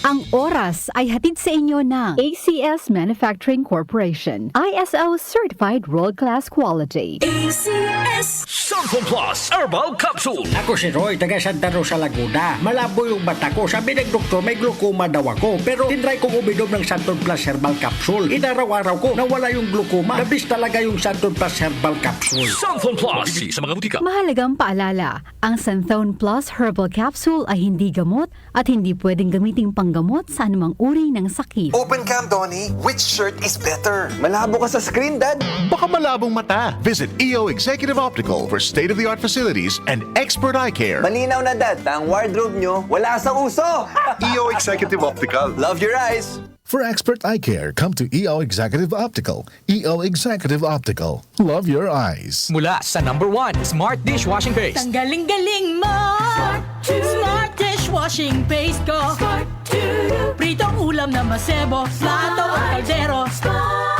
Ang oras ay hatid sa inyo ng ACS Manufacturing Corporation. ISO Certified World-Class Quality. ACS Santon Plus Herbal Capsule. Ako si Roy, taga Santa Rosa, Laguna. Malabo yung mata ko. Sabi ng doktor, may glaucoma daw ako. Pero tinry kong uminom ng Santon Plus Herbal Capsule. Inaraw-araw ko, nawala yung glaucoma. Nabis talaga yung Santon Plus Herbal Capsule. Santon Plus. Mabibili sa mga butika. Mahalagang paalala, ang Santhone Plus Herbal Capsule ay hindi gamot at hindi pwedeng gamiting panggamot sa anumang uri ng sakit. Open cam, Donnie. Which shirt is better? Malabo ka sa screen, Dad. Baka malabong mata. Visit EO Executive Optical for state-of-the-art facilities and expert eye care. Malinaw na, Dad. Ang wardrobe nyo, wala sa uso. EO Executive Optical. Love your eyes. For expert eye care, come to EO Executive Optical. EO Executive Optical. Love your eyes. Mula sa #1 Smart Dishwashing Paste. Ang galing-galing mo. Smart dishwashing paste ko. Pritong ulam na masebo, plato o kaldero.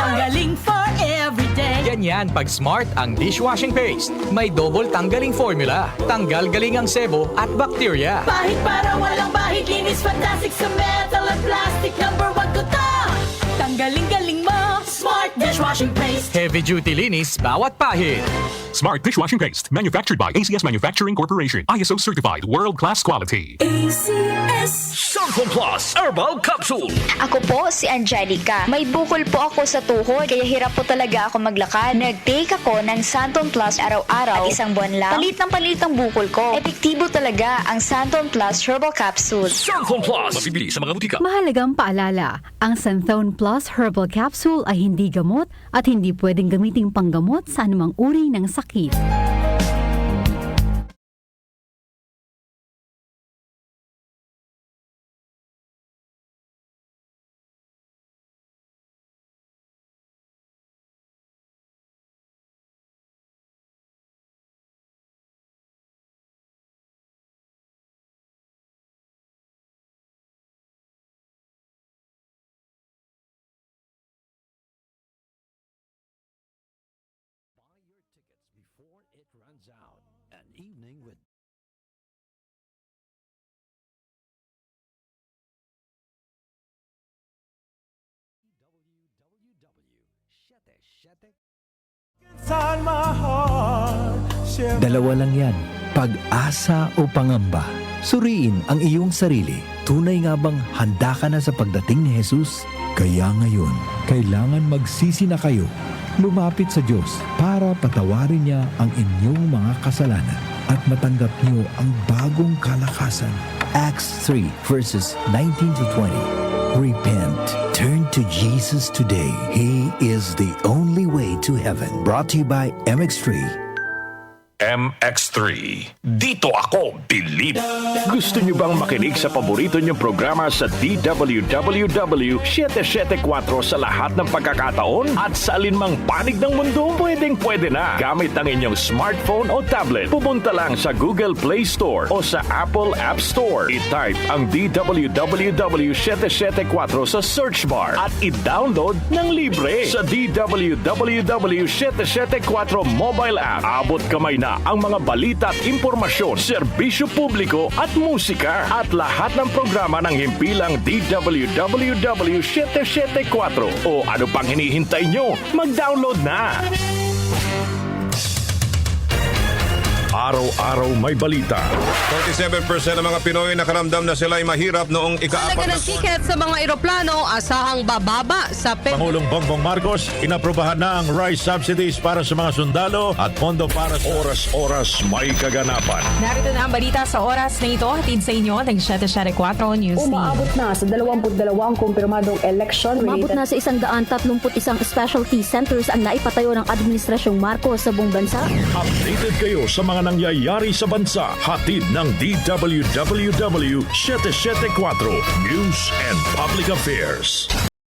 Tanggaling for everyday. Ganyan pag Smart ang dishwashing paste. May double tanggaling formula. Tanggal galing ang sebo at bakterya. Bahid para walang bahid, linis fantastic sa metal at plastic. #1 ko to. Tanggaling-galing mo. Smart dishwashing paste. Heavy duty linis bawat pahid. Smart Dishwashing Paste, manufactured by ACS Manufacturing Corporation. ISO certified, world-class quality. ACS Santon Plus Herbal Capsule. Ako po si Angelica. May bukol po ako sa tuhod, kaya hirap po talaga ako maglakad. Nag-take ako ng Santon Plus araw-araw at isang buwan lang. Palit ang bukol ko. Epektibo talaga ang Santon Plus Herbal Capsule. Santon Plus. Mabibili sa mga butika. Mahalagang paalala, ang Santhone Plus Herbal Capsule ay hindi gamot at hindi pwedeng gamiting panggamot sa anumang uri ng sakit. Before it runs out. An evening with Dalawa lang yan, pag-asa o pangamba. Suriin ang iyong sarili. Tunay nga bang handa ka na sa pagdating ni Jesus? Kaya ngayon, kailangan magsisi na kayo. Lumapit sa Diyos para patawarin niya ang inyong mga kasalanan at matanggap niyo ang bagong kalakasan. Acts 3 verses 19 to 20. Repent. Turn to Jesus today. He is the only way to heaven. Brought to you by MX3. MX3. Dito ako believe. Gusto niyo bang makinig sa paborito niyong programa sa DWWW 774 sa lahat ng pagkakataon at sa alinmang panig ng mundo? Pwedeng-pwede na. Gamit ang inyong smartphone o tablet. Pumunta lang sa Google Play Store o sa Apple App Store. I-type ang DWWW 774 sa search bar at i-download ng libre. Sa DWWW 774 mobile app, abot kamay na ang mga balita at impormasyon, serbisyo publiko at musika at lahat ng programa ng himpilang DWWW 774. O ano pang hinihintay nyo? Mag-download na! Araw-araw may balita. 47% ng mga Pinoy nakaramdam na sila ay mahirap noong ika-4 Talaga ng tiket sa mga eroplano, asahang bababa sa Pangulong Bongbong Marcos, inaprobahan na ang rice subsidies para sa mga sundalo at pondo para sa oras-oras may kaganapan. Narito na ang balita sa oras na ito, hatid sa inyo ng 774 News Team. Umaabot na sa 22 ang kumpirmadong election. Umabot na sa 131 specialty centers ang naipatayo ng Administrasyong Marcos sa buong bansa. Updated kayo sa mga nangyayari sa bansa. Hatid ng DWWW 774 News and Public Affairs.